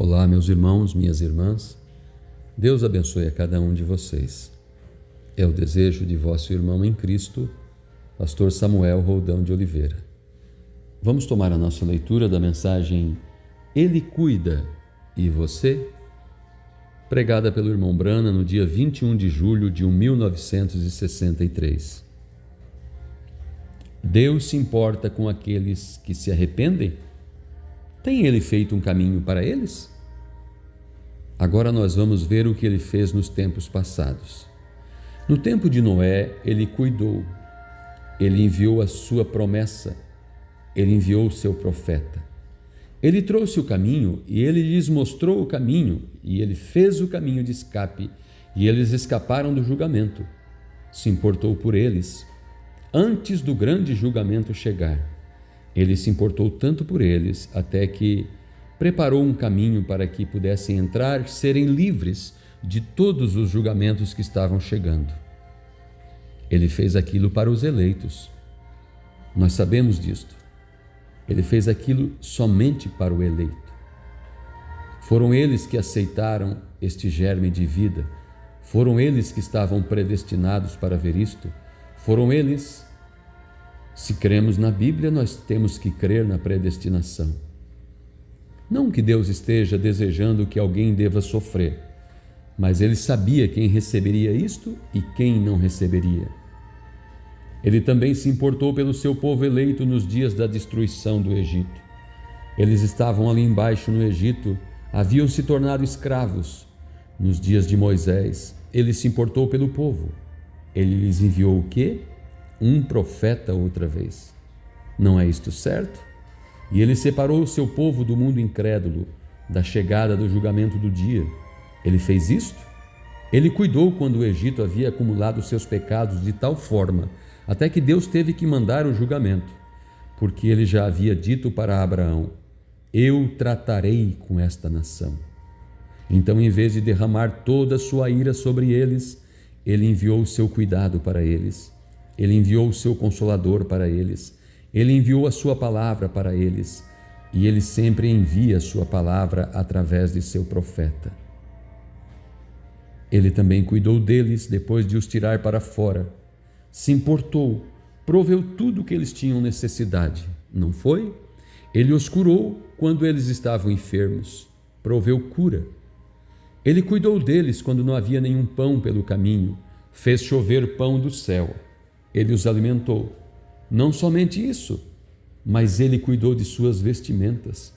Olá, meus irmãos, minhas irmãs. Deus abençoe a cada um de vocês. É o desejo de vosso irmão em Cristo, pastor Samuel Roldão de Oliveira. Vamos tomar a nossa leitura da mensagem Ele Cuida e Você, pregada pelo irmão Brana no dia 21 de julho de 1963. Deus se importa com aqueles que se arrependem? Tem Ele feito um caminho para eles? Agora nós vamos ver o que Ele fez nos tempos passados. No tempo de Noé, Ele cuidou, Ele enviou a sua promessa, Ele enviou o seu profeta. Ele trouxe o caminho e Ele lhes mostrou o caminho, e Ele fez o caminho de escape, e eles escaparam do julgamento. Se importou por eles. Antes do grande julgamento chegar, Ele se importou tanto por eles, até que preparou um caminho para que pudessem entrar, serem livres de todos os julgamentos que estavam chegando. Ele fez aquilo para os eleitos. Nós sabemos disto. Ele fez aquilo somente para o eleito. Foram eles que aceitaram este germe de vida. Foram eles que estavam predestinados para ver isto. Foram eles. Se cremos na Bíblia, nós temos que crer na predestinação. Não que Deus esteja desejando que alguém deva sofrer, mas Ele sabia quem receberia isto e quem não receberia. Ele também se importou pelo seu povo eleito nos dias da destruição do Egito. Eles estavam ali embaixo no Egito, haviam se tornado escravos. Nos dias de Moisés, Ele se importou pelo povo. Ele lhes enviou o quê? Um profeta outra vez. Não é isto certo? E Ele separou o seu povo do mundo incrédulo, da chegada do julgamento do dia. Ele fez isto? Ele cuidou quando o Egito havia acumulado seus pecados de tal forma, até que Deus teve que mandar o julgamento, porque Ele já havia dito para Abraão: eu tratarei com esta nação. Então, em vez de derramar toda a sua ira sobre eles, Ele enviou o seu cuidado para eles. Ele enviou o seu consolador para eles. Ele enviou a sua palavra para eles. E Ele sempre envia a sua palavra através de seu profeta. Ele também cuidou deles depois de os tirar para fora. Se importou, proveu tudo o que eles tinham necessidade, não foi? Ele os curou quando eles estavam enfermos, proveu cura. Ele cuidou deles quando não havia nenhum pão pelo caminho, fez chover pão do céu. Ele os alimentou. Não somente isso, mas Ele cuidou de suas vestimentas,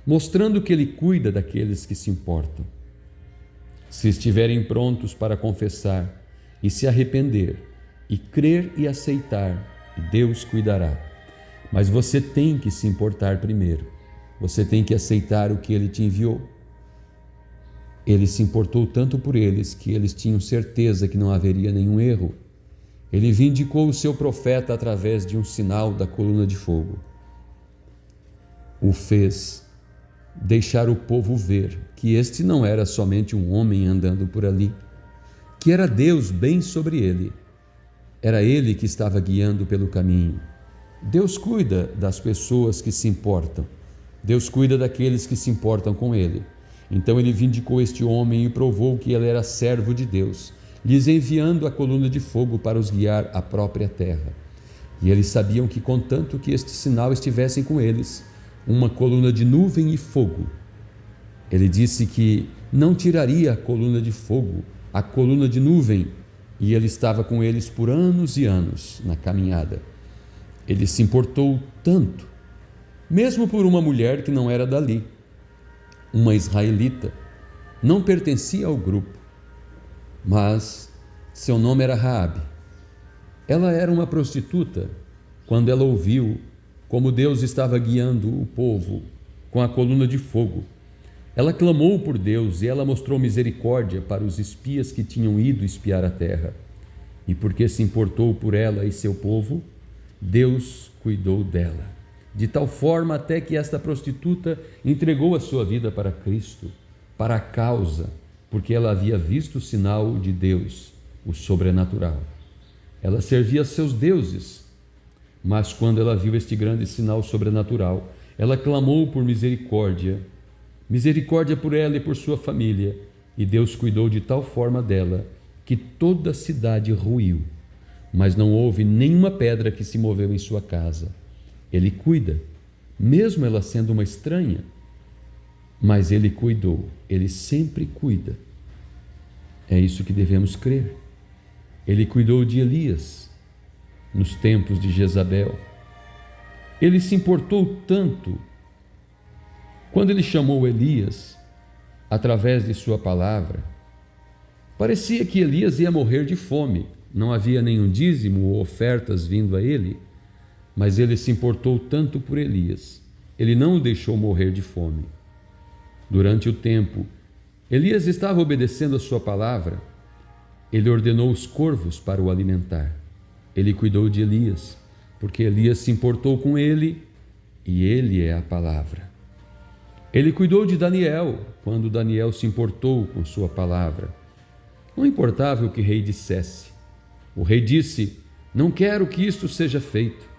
mostrando que Ele cuida daqueles que se importam. Se estiverem prontos para confessar e se arrepender, e crer e aceitar, Deus cuidará. Mas você tem que se importar primeiro. Você tem que aceitar o que Ele te enviou. Ele se importou tanto por eles que eles tinham certeza que não haveria nenhum erro. Ele vindicou o seu profeta através de um sinal da coluna de fogo. O fez deixar o povo ver que este não era somente um homem andando por ali, que era Deus bem sobre ele. Era Ele que estava guiando pelo caminho. Deus cuida das pessoas que se importam. Deus cuida daqueles que se importam com Ele. Então Ele vindicou este homem e provou que ele era servo de Deus, lhes enviando a coluna de fogo para os guiar à própria terra. E eles sabiam que, contanto que este sinal estivessem com eles, uma coluna de nuvem e fogo, Ele disse que não tiraria a coluna de fogo, a coluna de nuvem, e Ele estava com eles por anos e anos na caminhada. Ele se importou tanto, mesmo por uma mulher que não era dali, uma israelita, não pertencia ao grupo, mas seu nome era Raabe. Ela era uma prostituta. Quando ela ouviu como Deus estava guiando o povo com a coluna de fogo, ela clamou por Deus e ela mostrou misericórdia para os espias que tinham ido espiar a terra. E porque se importou por ela e seu povo, Deus cuidou dela, de tal forma até que esta prostituta entregou a sua vida para Cristo, para a causa, porque ela havia visto o sinal de Deus, o sobrenatural. Ela servia a seus deuses, mas quando ela viu este grande sinal sobrenatural, ela clamou por misericórdia misericórdia por ela e por sua família. E Deus cuidou de tal forma dela que toda a cidade ruiu, mas não houve nenhuma pedra que se moveu em sua casa. Ele cuida, mesmo ela sendo uma estranha, mas Ele cuidou, Ele sempre cuida. É isso que devemos crer. Ele cuidou de Elias nos tempos de Jezabel. Ele se importou tanto quando ele chamou Elias através de sua palavra. Parecia que Elias ia morrer de fome, não havia nenhum dízimo ou ofertas vindo a ele, mas ele se importou tanto por Elias, ele não o deixou morrer de fome. Durante o tempo, Elias estava obedecendo a sua palavra, ele ordenou os corvos para o alimentar. Ele cuidou de Elias, porque Elias se importou com ele e ele é a palavra. Ele cuidou de Daniel, quando Daniel se importou com sua palavra. Não importava o que o rei dissesse. O rei disse: não quero que isto seja feito.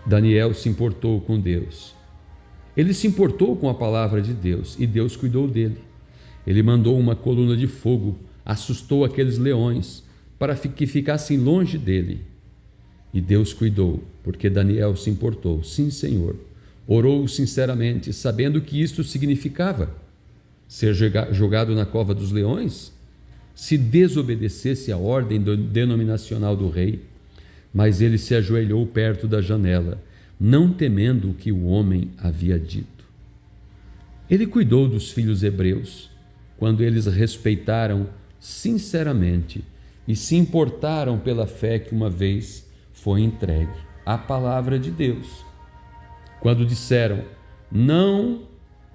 Daniel se importou com Deus. Ele se importou com a palavra de Deus e Deus cuidou dele. Ele mandou uma coluna de fogo, assustou aqueles leões para que ficassem longe dele. E Deus cuidou, porque Daniel se importou. Sim, Senhor. Orou sinceramente, sabendo que isto significava ser jogado na cova dos leões, se desobedecesse à ordem denominacional do rei. Mas ele se ajoelhou perto da janela, não temendo o que o homem havia dito. Ele cuidou dos filhos hebreus, quando eles respeitaram sinceramente e se importaram pela fé que uma vez foi entregue, a palavra de Deus. Quando disseram: não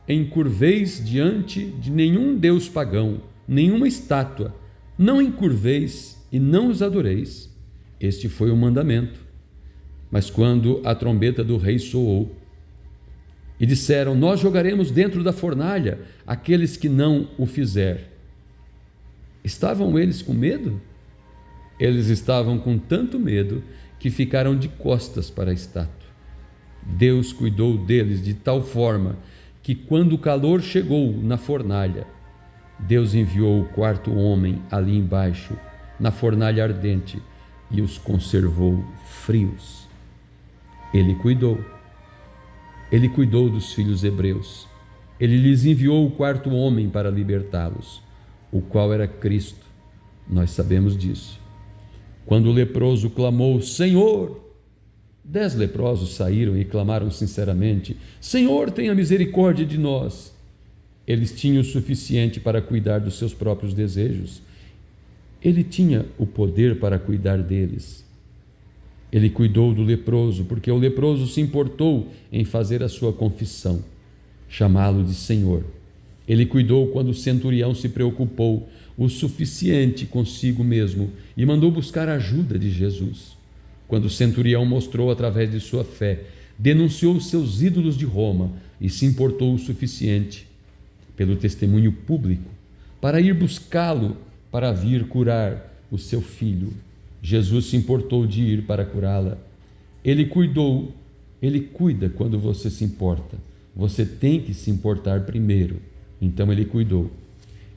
encurveis diante de nenhum deus pagão, nenhuma estátua, não encurveis e não os adoreis. Este foi o mandamento. Mas quando a trombeta do rei soou, e disseram: nós jogaremos dentro da fornalha aqueles que não o fizer. Estavam eles com medo? Eles estavam com tanto medo que ficaram de costas para a estátua. Deus cuidou deles de tal forma que, quando o calor chegou na fornalha, Deus enviou o quarto homem ali embaixo, na fornalha ardente, e os conservou frios. Ele cuidou dos filhos hebreus. Ele lhes enviou o quarto homem para libertá-los, o qual era Cristo. Nós sabemos disso. Quando o leproso clamou: Senhor! 10 leprosos saíram e clamaram sinceramente: Senhor, tenha misericórdia de nós. Eles tinham o suficiente para cuidar dos seus próprios desejos. Ele tinha o poder para cuidar deles. Ele cuidou do leproso, porque o leproso se importou em fazer a sua confissão, chamá-lo de Senhor. Ele cuidou quando o centurião se preocupou o suficiente consigo mesmo e mandou buscar a ajuda de Jesus. Quando o centurião mostrou através de sua fé, denunciou os seus ídolos de Roma e se importou o suficiente pelo testemunho público para ir buscá-lo para vir curar o seu filho. Jesus se importou de ir para curá-la. Ele cuida quando você se importa. Você tem que se importar primeiro. Então ele cuidou.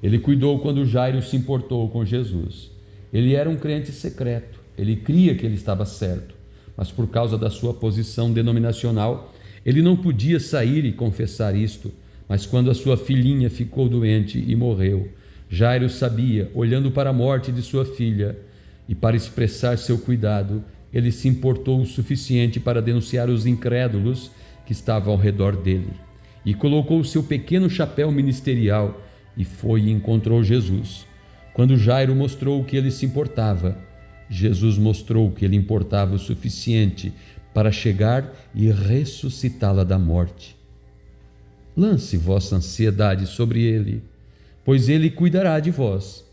Ele cuidou quando Jairo se importou com Jesus. Ele era um crente secreto. Ele cria que ele estava certo, mas por causa da sua posição denominacional, ele não podia sair e confessar isto. Mas quando a sua filhinha ficou doente e morreu, Jairo sabia, olhando para a morte de sua filha, e para expressar seu cuidado, ele se importou o suficiente para denunciar os incrédulos que estavam ao redor dele, e colocou o seu pequeno chapéu ministerial e foi e encontrou Jesus. Quando Jairo mostrou que ele se importava, Jesus mostrou que ele importava o suficiente para chegar e ressuscitá-la da morte. Lance vossa ansiedade sobre ele, pois ele cuidará de vós.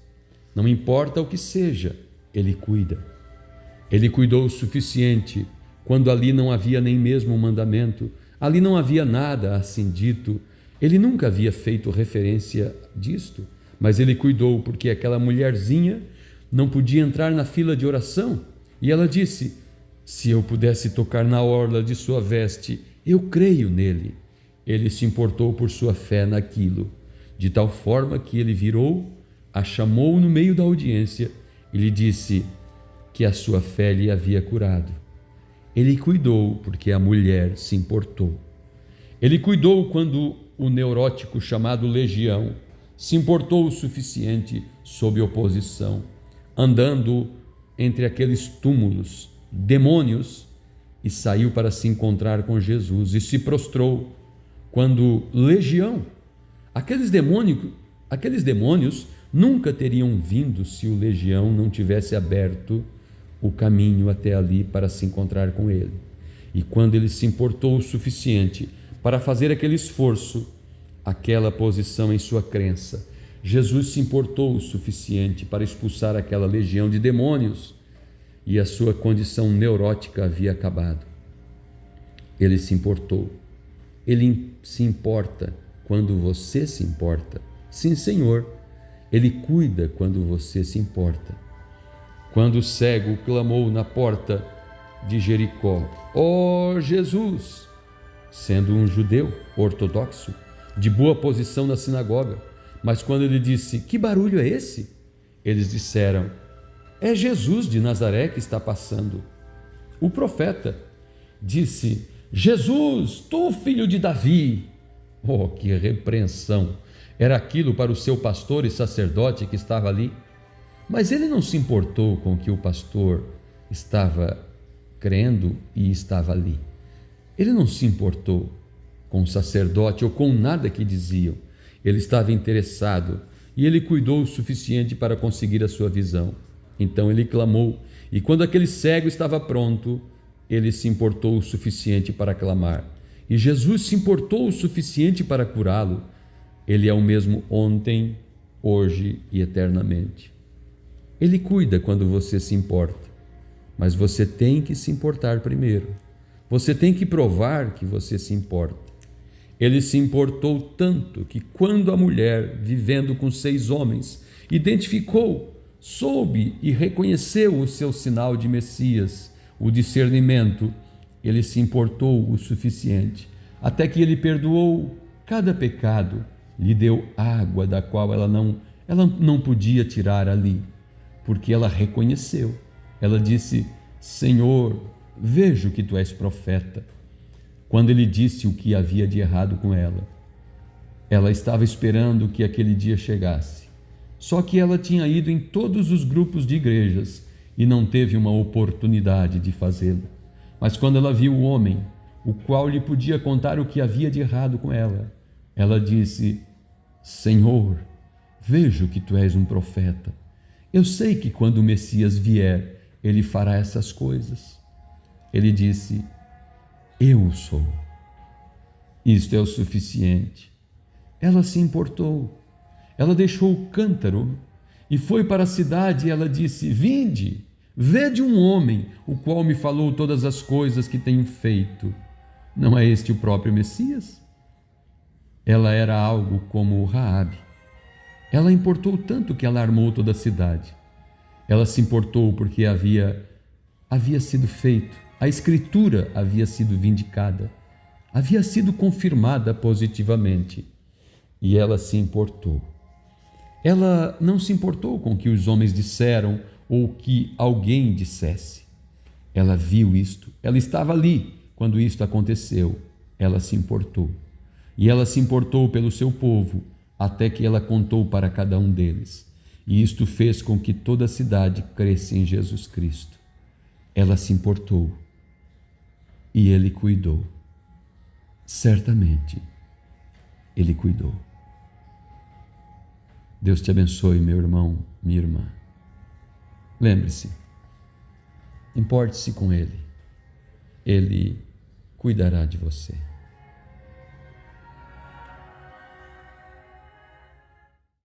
Não importa o que seja, ele cuida. Ele cuidou o suficiente quando ali não havia nem mesmo um mandamento, ali não havia nada assim dito. Ele nunca havia feito referência disto, mas ele cuidou porque aquela mulherzinha não podia entrar na fila de oração, e ela disse: se eu pudesse tocar na orla de sua veste, eu creio nele. ele se importou por sua fé naquilo, de tal forma que ele virou, a chamou no meio da audiência e lhe disse que a sua fé lhe havia curado. Ele cuidou porque a mulher se importou. Ele cuidou quando o neurótico chamado Legião se importou o suficiente sob oposição, andando entre aqueles túmulos, demônios, e saiu para se encontrar com Jesus e se prostrou quando Legião, aqueles demônios nunca teriam vindo se o Legião não tivesse aberto o caminho até ali para se encontrar com ele. E quando ele se importou o suficiente para fazer aquele esforço, aquela posição em sua crença, Jesus se importou o suficiente para expulsar aquela legião de demônios e a sua condição neurótica havia acabado. Ele se importou. Ele se importa quando você se importa. Sim, Senhor, Ele cuida quando você se importa. Quando o cego clamou na porta de Jericó: "Ó Jesus!", sendo um judeu ortodoxo, de boa posição na sinagoga, mas quando ele disse: "Que barulho é esse?", eles disseram: "É Jesus de Nazaré que está passando." O profeta disse: "Jesus, tu filho de Davi." Oh, que repreensão! Era aquilo para o seu pastor e sacerdote que estava ali. Mas ele não se importou com o que o pastor estava crendo e estava ali. Ele não se importou com o sacerdote ou com nada que diziam. Ele estava interessado e ele cuidou o suficiente para conseguir a sua visão. Então ele clamou, e quando aquele cego estava pronto, ele se importou o suficiente para clamar. E Jesus se importou o suficiente para curá-lo. Ele é o mesmo ontem, hoje e eternamente. Ele cuida quando você se importa, mas você tem que se importar primeiro. Você tem que provar que você se importa. Ele se importou tanto que quando a mulher, vivendo com 6 homens, identificou, soube e reconheceu o seu sinal de Messias, o discernimento, ele se importou o suficiente, até que ele perdoou cada pecado, lhe deu água da qual ela não podia tirar ali, porque ela reconheceu. Ela disse: "Senhor, vejo que tu és profeta." Quando ele disse o que havia de errado com ela, ela estava esperando que aquele dia chegasse. Só que ela tinha ido em todos os grupos de igrejas e não teve uma oportunidade de fazê-lo. Mas quando ela viu o homem, o qual lhe podia contar o que havia de errado com ela, ela disse: "Senhor, vejo que tu és um profeta. Eu sei que quando o Messias vier, ele fará essas coisas." Ele disse: "Eu sou." Isto é o suficiente. Ela se importou. Ela deixou o cântaro e foi para a cidade, e ela disse: "Vinde, vede um homem, o qual me falou todas as coisas que tenho feito. Não é este o próprio Messias?" Ela era algo como Raabe. Ela importou tanto que alarmou toda a cidade. Ela se importou porque havia sido feito, a Escritura havia sido vindicada, havia sido confirmada positivamente, e ela se importou. Ela não se importou com o que os homens disseram ou que alguém dissesse. Ela viu isto, ela estava ali quando isto aconteceu. Ela se importou. E ela se importou pelo seu povo, até que ela contou para cada um deles. E isto fez com que toda a cidade cresça em Jesus Cristo. Ela se importou. E Ele cuidou. Certamente, Ele cuidou. Deus te abençoe, meu irmão, minha irmã. Lembre-se, importe-se com Ele. Ele cuidará de você.